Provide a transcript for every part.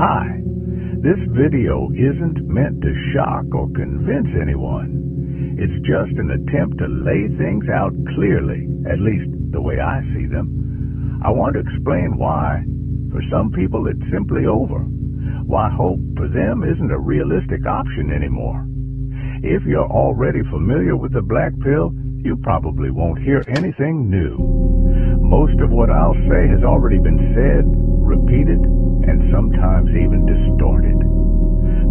Hi, this video isn't meant to shock or convince anyone. It's just an attempt to lay things out clearly, at least the way I see them. I want to explain why, for some people, it's simply over. Why hope for them isn't a realistic option anymore. If you're already familiar with the black pill, you probably won't hear anything new. Most of what I'll say has already been said, repeated, and sometimes even distorted.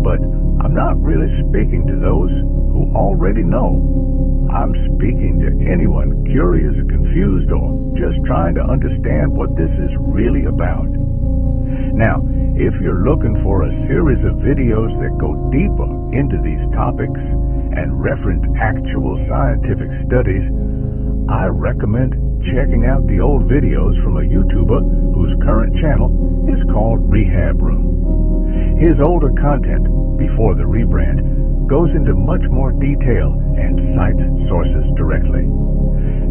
But I'm not really speaking to those who already know. I'm speaking to anyone curious, confused, or just trying to understand what this is really about. Now, if you're looking for a series of videos that go deeper into these topics and reference actual scientific studies, I recommend checking out the old videos from a YouTuber whose current channel is called Rehab Room. His older content, before the rebrand, goes into much more detail and cites sources directly.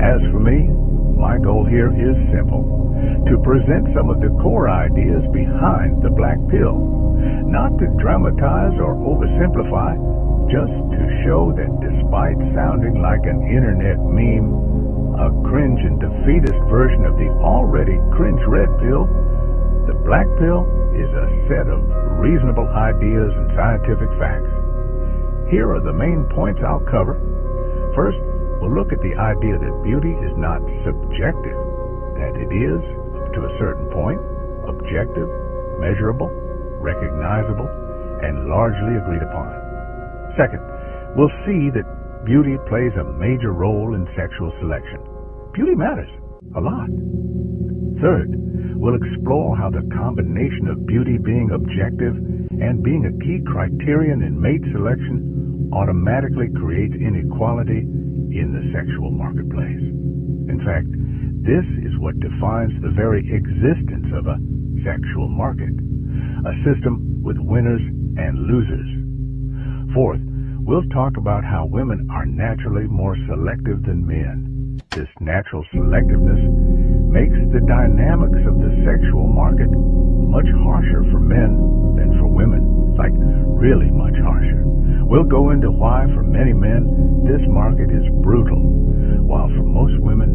As for me, my goal here is simple: to present some of the core ideas behind the black pill, not to dramatize or oversimplify, just to show that despite sounding like an internet meme, a cringe and defeatist version of the already cringe red pill, the black pill is a set of reasonable ideas and scientific facts. Here are the main points I'll cover. First, we'll look at the idea that beauty is not subjective, that it is, up to a certain point, objective, measurable, recognizable, and largely agreed upon. Second, we'll see that beauty plays a major role in sexual selection. Beauty matters a lot. Third, we'll explore how the combination of beauty being objective and being a key criterion in mate selection automatically creates inequality in the sexual marketplace. In fact, this is what defines the very existence of a sexual market, a system with winners and losers. Fourth, we'll talk about how women are naturally more selective than men. This natural selectiveness makes the dynamics of the sexual market much harsher for men than for women, like really much harsher. We'll go into why for many men this market is brutal, while for most women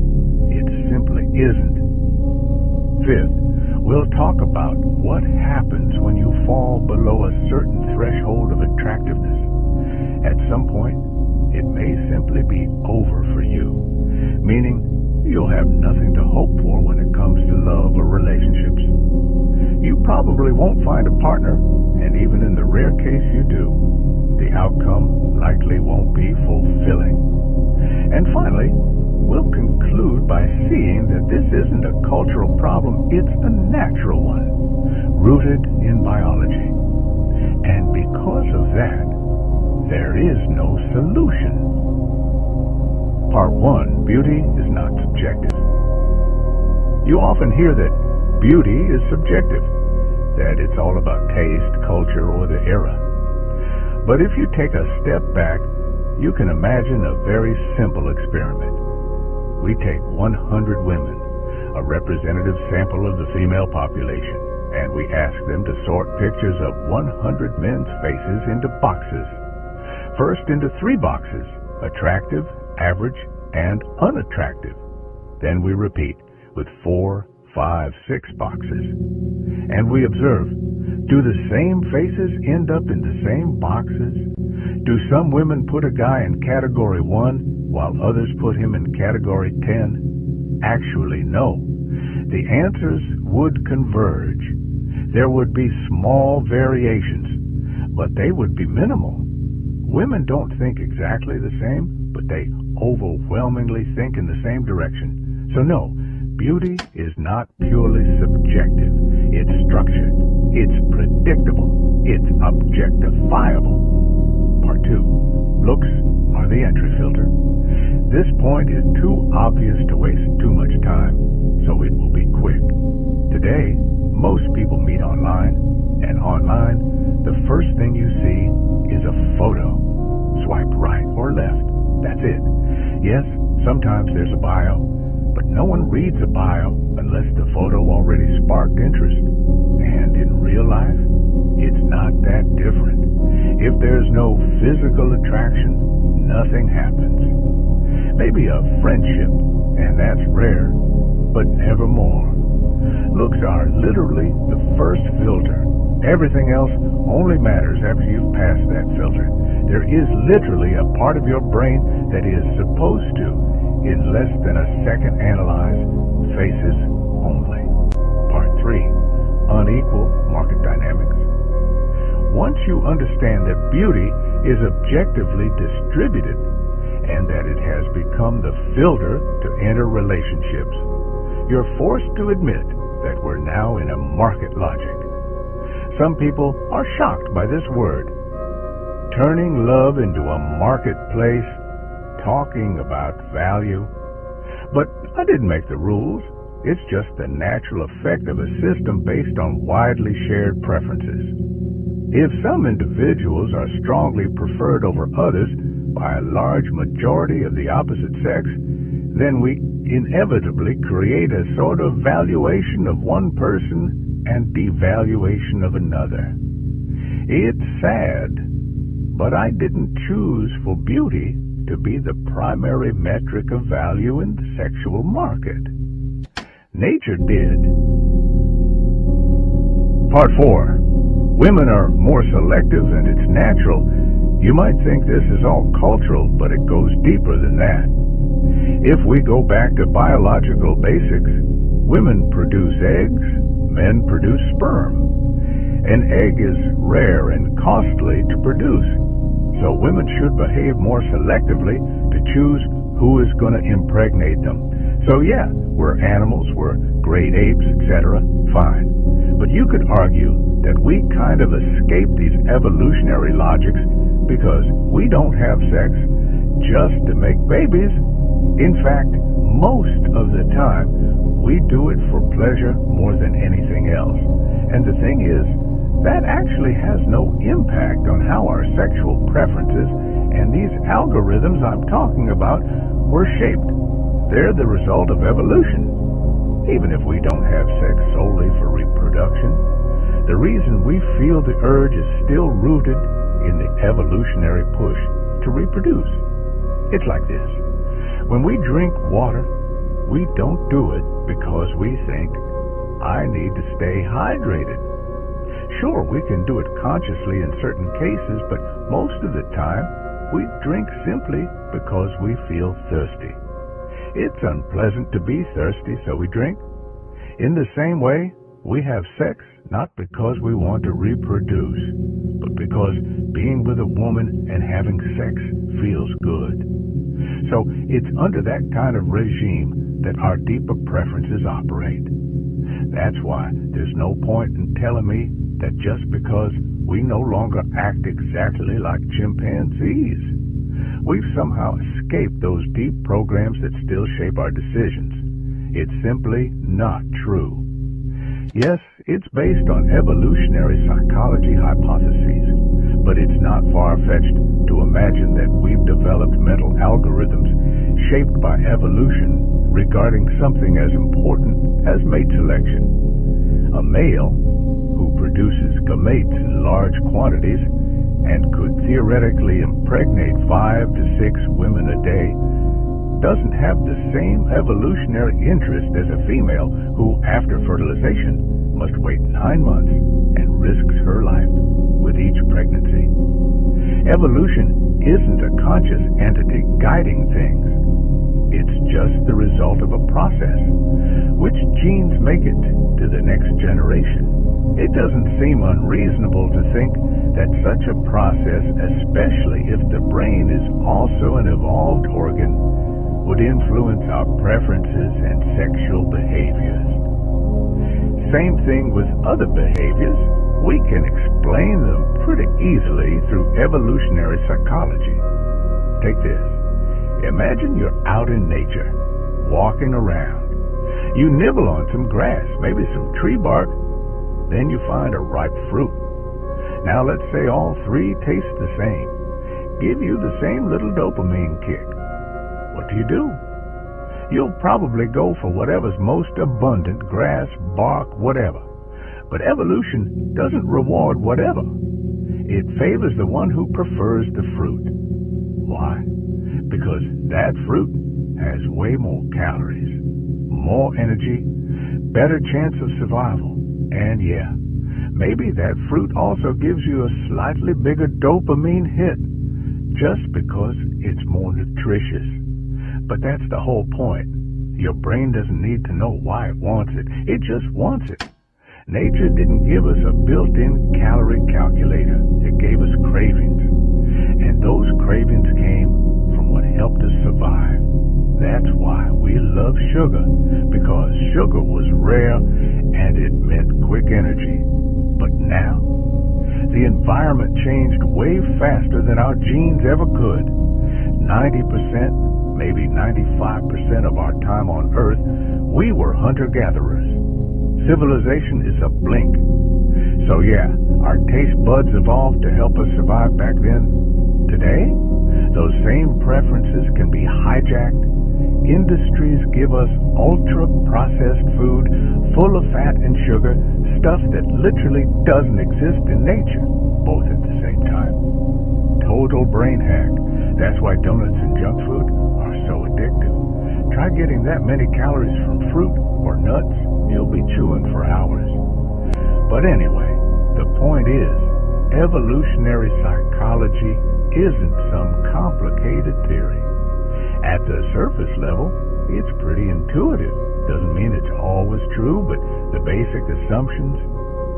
it simply isn't. Fifth, we'll talk about what happens when you fall below a certain threshold of attractiveness. At some point, it may simply be over for you, meaning you'll have nothing to hope for when it comes to love or relationships. You probably won't find a partner, and even in the rare case you do, the outcome likely won't be fulfilling. And finally, we'll conclude by seeing that this isn't a cultural problem, it's a natural one, rooted in biology. And because of that, there is no solution. Part 1, beauty is not subjective. You often hear that beauty is subjective, that it's all about taste, culture, or the era. But if you take a step back, you can imagine a very simple experiment. We take 100 women, a representative sample of the female population, and we ask them to sort pictures of 100 men's faces into boxes. First into 3 boxes: attractive, average, and unattractive. Then we repeat with 4, 5, 6 boxes. And we observe, do the same faces end up in the same boxes? Do some women put a guy in category 1 while others put him in category 10? Actually, no. The answers would converge. There would be small variations, but they would be minimal. Women don't think exactly the same, but they overwhelmingly think in the same direction. So no, beauty is not purely subjective. It's structured. It's predictable. It's objectifiable. Part 2, looks are the entry filter. This point is too obvious to waste too much time, so it will be quick. Today, most people meet online, and online, the first thing you see is a photo. Swipe right or left. That's it. Yes, sometimes there's a bio, but no one reads a bio unless the photo already sparked interest. And in real life, no physical attraction, nothing happens. Maybe a friendship, and that's rare, but never more. Looks are literally the first filter. Everything else only matters after you've passed that filter. There is literally a part of your brain that is supposed to, in less than a second, analyze faces only. Part 3, unequal market dynamics. Once you understand that beauty is objectively distributed and that it has become the filter to enter relationships, you're forced to admit that we're now in a market logic. Some people are shocked by this word. Turning love into a marketplace, talking about value. But I didn't make the rules. It's just the natural effect of a system based on widely shared preferences. If some individuals are strongly preferred over others by a large majority of the opposite sex, then we inevitably create a sort of valuation of one person and devaluation of another. It's sad, but I didn't choose for beauty to be the primary metric of value in the sexual market. Nature did. Part 4. Women are more selective and it's natural. You might think this is all cultural, but it goes deeper than that. If we go back to biological basics, women produce eggs, men produce sperm. An egg is rare and costly to produce, so women should behave more selectively to choose who is going to impregnate them. So yeah, we're animals, we're great apes, etc., fine. But you could argue that we kind of escape these evolutionary logics because we don't have sex just to make babies. In fact, most of the time, we do it for pleasure more than anything else. And the thing is, that actually has no impact on how our sexual preferences and these algorithms I'm talking about were shaped. They're the result of evolution. Even if we don't have sex solely for reproduction, the reason we feel the urge is still rooted in the evolutionary push to reproduce. It's like this. When we drink water, we don't do it because we think, I need to stay hydrated. Sure, we can do it consciously in certain cases, but most of the time, we drink simply because we feel thirsty. It's unpleasant to be thirsty, so we drink. In the same way, we have sex not because we want to reproduce, but because being with a woman and having sex feels good. So it's under that kind of regime that our deeper preferences operate. That's why there's no point in telling me that just because we no longer act exactly like chimpanzees, we've somehow escaped those deep programs that still shape our decisions. It's simply not true. Yes, it's based on evolutionary psychology hypotheses, but it's not far-fetched to imagine that we've developed mental algorithms shaped by evolution regarding something as important as mate selection. A male who produces gametes in large quantities and could theoretically impregnate 5 to 6 women a day doesn't have the same evolutionary interest as a female who, after fertilization, must wait 9 months and risks her life with each pregnancy. Evolution isn't a conscious entity guiding things. It's just the result of a process. Which genes make it to the next generation? It doesn't seem unreasonable to think that such a process, especially if the brain is also an evolved organ, would influence our preferences and sexual behaviors. Same thing with other behaviors. We can explain them pretty easily through evolutionary psychology. Take this. Imagine you're out in nature, walking around. You nibble on some grass, maybe some tree bark, then you find a ripe fruit. Now let's say all 3 taste the same, give you the same little dopamine kick. What do? You'll probably go for whatever's most abundant, grass, bark, whatever. But evolution doesn't reward whatever. It favors the one who prefers the fruit. Why? Because that fruit has way more calories, more energy, better chance of survival, and yeah, maybe that fruit also gives you a slightly bigger dopamine hit just because it's more nutritious. But that's the whole point. Your brain doesn't need to know why it wants it. It just wants it. Nature didn't give us a built-in calorie calculator. It gave us cravings. And those cravings came from what helped us survive. That's why we love sugar, because sugar was rare and it meant quick energy. But now, the environment changed way faster than our genes ever could. 90%, maybe 95% of our time on Earth, we were hunter-gatherers. Civilization is a blink. So yeah, our taste buds evolved to help us survive back then. Today, those same preferences can be hijacked. Industries give us ultra-processed food full of fat and sugar, stuff that literally doesn't exist in nature, both at the same time. Total brain hack. That's why donuts and junk food are so addictive. Try getting that many calories from fruit or nuts, you'll be chewing for hours. But anyway, the point is, evolutionary psychology isn't some complicated theory. At the surface level, it's pretty intuitive. Doesn't mean it's always true, but the basic assumptions,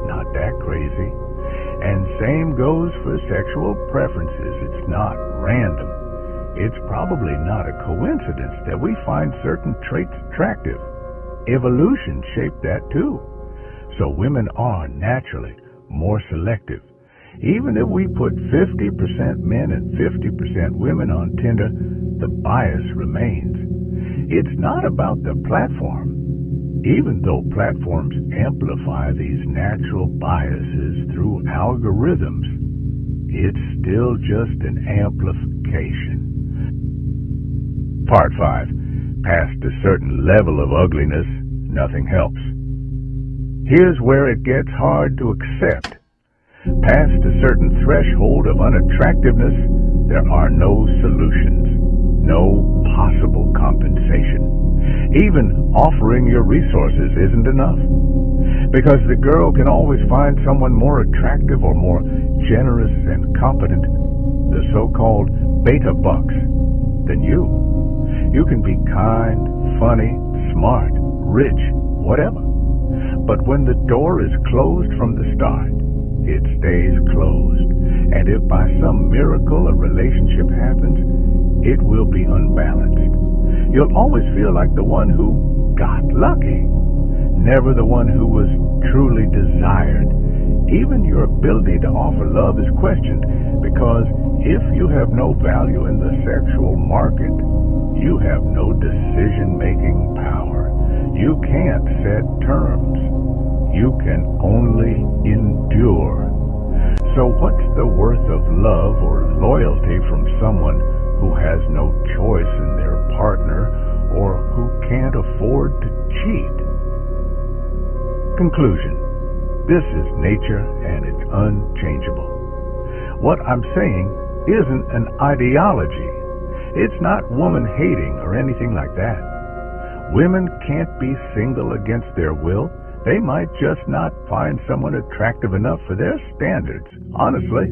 not that crazy. And same goes for sexual preferences. It's not random. It's probably not a coincidence that we find certain traits attractive. Evolution shaped that too. So women are naturally more selective. Even if we put 50% men and 50% women on Tinder, the bias remains. It's not about the platform. Even though platforms amplify these natural biases through algorithms, it's still just an amplification. Part 5. Past a certain level of ugliness, nothing helps. Here's where it gets hard to accept. Past a certain threshold of unattractiveness, there are no solutions, no possible compensation. Even offering your resources isn't enough, because the girl can always find someone more attractive or more generous and competent, the so-called beta bucks, than you. You can be kind, funny, smart, rich, whatever. But when the door is closed from the start, it stays closed. And if by some miracle a relationship happens, it will be unbalanced. You'll always feel like the one who got lucky, never the one who was truly desired. Even your ability to offer love is questioned, because if you have no value in the sexual market, you have no decision-making power. You can't set terms. You can only endure. So what's the worth of love or loyalty from someone who has no choice in their partner or who can't afford to cheat? Conclusion. This is nature and it's unchangeable. What I'm saying isn't an ideology. It's not woman-hating or anything like that. Women can't be single against their will. They might just not find someone attractive enough for their standards. Honestly,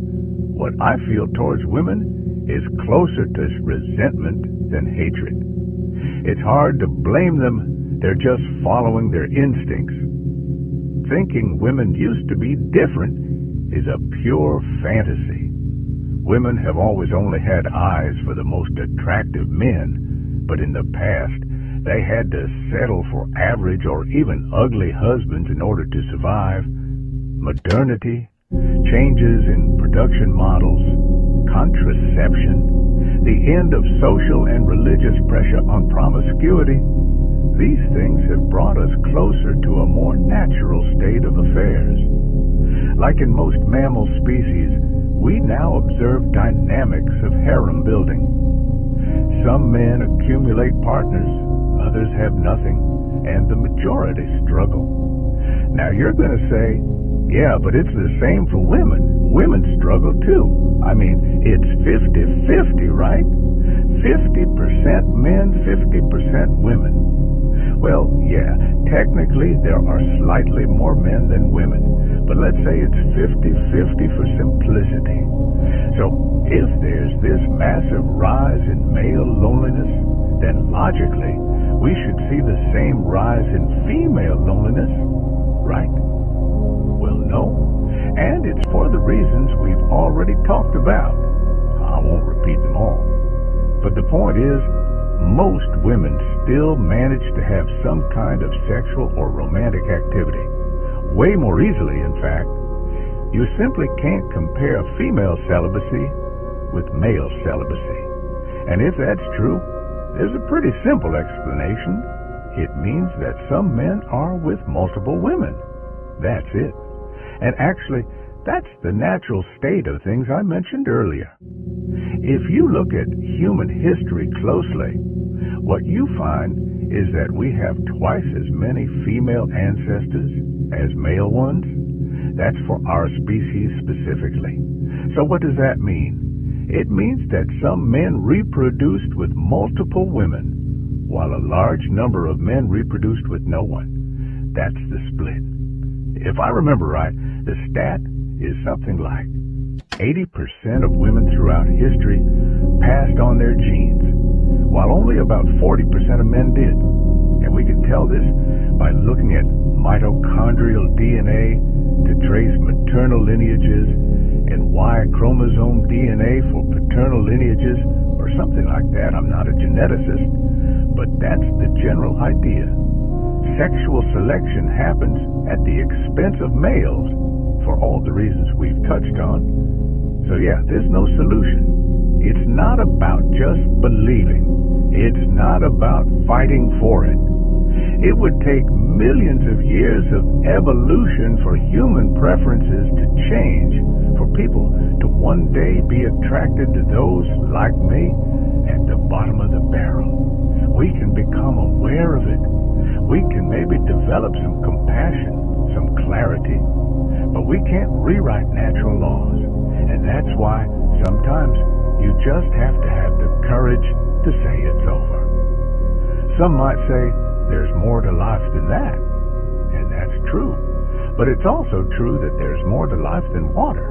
what I feel towards women is closer to resentment than hatred. It's hard to blame them. They're just following their instincts. Thinking women used to be different is a pure fantasy. Women have always only had eyes for the most attractive men, but in the past, they had to settle for average or even ugly husbands in order to survive. Modernity, changes in production models, contraception, the end of social and religious pressure on promiscuity, these things have brought us closer to a more natural state of affairs. Like in most mammal species, we now observe dynamics of harem building. Some men accumulate partners, others have nothing, and the majority struggle. Now you're going to say, yeah, but it's the same for women. women struggle too. I mean, it's 50-50, right? 50% men, 50% women. Well, yeah, technically there are slightly more men than women, but let's say it's 50-50 for simplicity. So if there's this massive rise in male loneliness, then logically we should see the same rise in female loneliness, right? Well, no, and it's for the reasons we've already talked about. I won't repeat them all, but the point is, most women still manage to have some kind of sexual or romantic activity. Way more easily, in fact. You simply can't compare female celibacy with male celibacy. And if that's true, there's a pretty simple explanation. It means that some men are with multiple women. That's it. And actually, that's the natural state of things I mentioned earlier. If you look at human history closely, what you find is that we have twice as many female ancestors as male ones. That's for our species specifically. So what does that mean? It means that some men reproduced with multiple women, while a large number of men reproduced with no one. That's the split. If I remember right, the stat is something like 80% of women throughout history passed on their genes, while only about 40% of men did. And we can tell this by looking at mitochondrial DNA to trace maternal lineages and Y chromosome DNA for paternal lineages, or something like that. I'm not a geneticist, but that's the general idea. Sexual selection happens at the expense of males for all the reasons we've touched on. So yeah, there's no solution. It's not about just believing. It's not about fighting for it. It would take millions of years of evolution for human preferences to change, for people to one day be attracted to those like me at the bottom of the barrel. We can become aware of it. We can maybe develop some compassion, some clarity, but we can't rewrite natural laws. And that's why sometimes you just have to have the courage to say it's over. Some might say there's more to life than that, and that's true. But it's also true that there's more to life than water,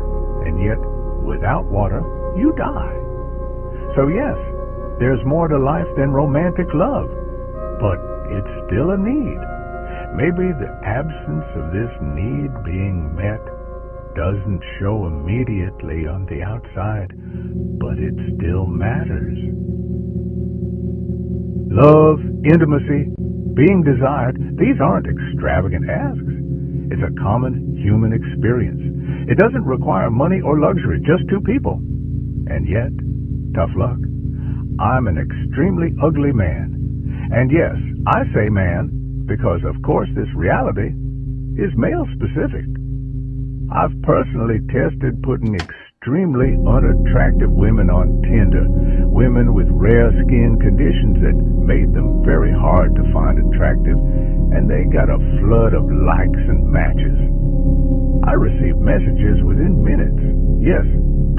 and yet without water, you die. So yes, there's more to life than romantic love, but it's still a need. Maybe the absence of this need being met doesn't show immediately on the outside, but it still matters. Love, intimacy, being desired, these aren't extravagant asks. It's a common human experience. It doesn't require money or luxury, just two people. And yet, tough luck, I'm an extremely ugly man. And yes, I say man because, of course, this reality is male specific. I've personally tested putting extremely unattractive women on Tinder, women with rare skin conditions that made them very hard to find attractive, and they got a flood of likes and matches. I received messages within minutes. Yes,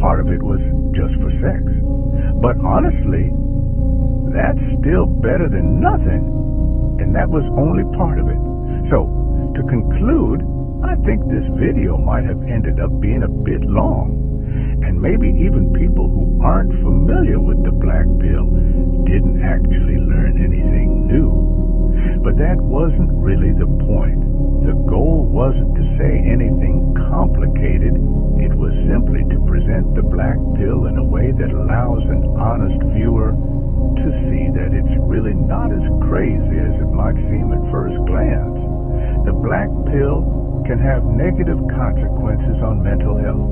part of it was just for sex. But honestly, that's still better than nothing, and that was only part of it. So, to conclude, I think this video might have ended up being a bit long, and maybe even people who aren't familiar with the black pill didn't actually learn anything new. But that wasn't really the point. The goal wasn't to say anything complicated. It was simply to present the black pill in a way that allows an honest viewer to see that it's really not as crazy as it might seem at first glance. The black pill can have negative consequences on mental health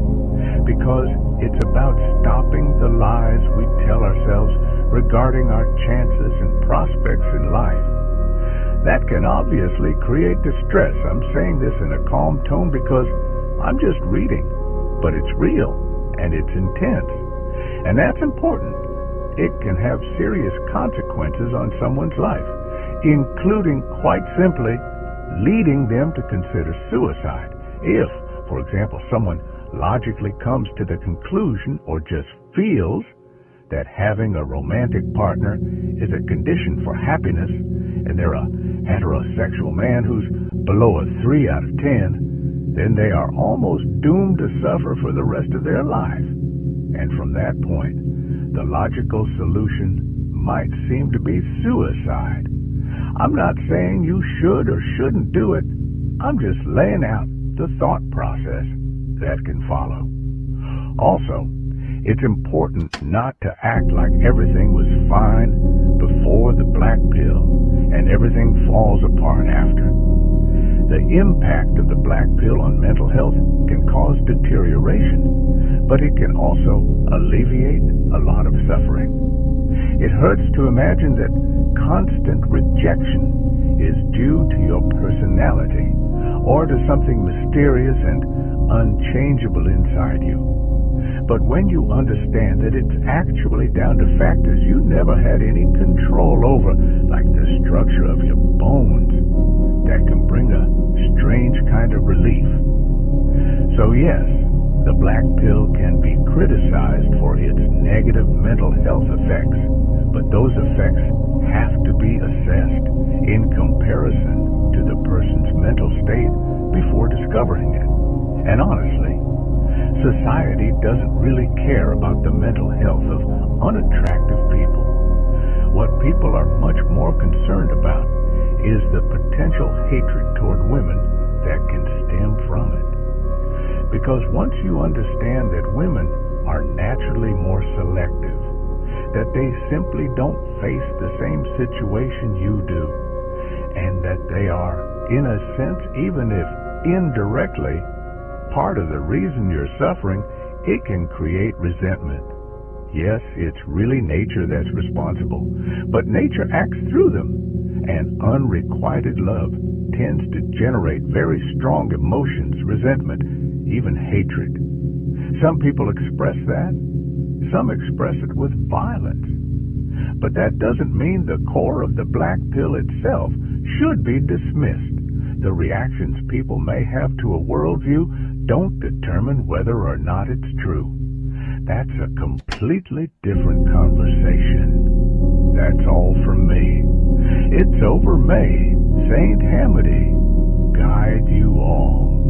because it's about stopping the lies we tell ourselves regarding our chances and prospects in life. That can obviously create distress. I'm saying this in a calm tone because I'm just reading, but it's real and it's intense. And that's important. It can have serious consequences on someone's life, including, quite simply, leading them to consider suicide if, for example, someone logically comes to the conclusion or just feels that having a romantic partner is a condition for happiness, and they're a heterosexual man who's below a 3 out of 10, then they are almost doomed to suffer for the rest of their life. And from that point, the logical solution might seem to be suicide. I'm not saying you should or shouldn't do it. I'm just laying out the thought process that can follow. Also, it's important not to act like everything was fine before the black pill and everything falls apart after. The impact of the black pill on mental health can cause deterioration, but it can also alleviate a lot of suffering. It hurts to imagine that constant rejection is due to your personality or to something mysterious and unchangeable inside you. But when you understand that it's actually down to factors you never had any control over, like the structure of your bones, that can bring a strange kind of relief. So yes, the black pill can be criticized for its negative mental health effects, but those effects have to be assessed in comparison to the person's mental state before discovering it. And honestly, society doesn't really care about the mental health of unattractive people. What people are much more concerned about is the potential hatred toward women that can stem from it. Because once you understand that women are naturally more selective, that they simply don't face the same situation you do, and that they are, in a sense, even if indirectly, part of the reason you're suffering, it can create resentment. Yes, it's really nature that's responsible, but nature acts through them, and unrequited love tends to generate very strong emotions, resentment, even hatred. Some people express that, some express it with violence. But that doesn't mean the core of the black pill itself should be dismissed. The reactions people may have to a worldview don't determine whether or not it's true. That's a completely different conversation. That's all from me. It's over, May. Saint Hamady, guide you all.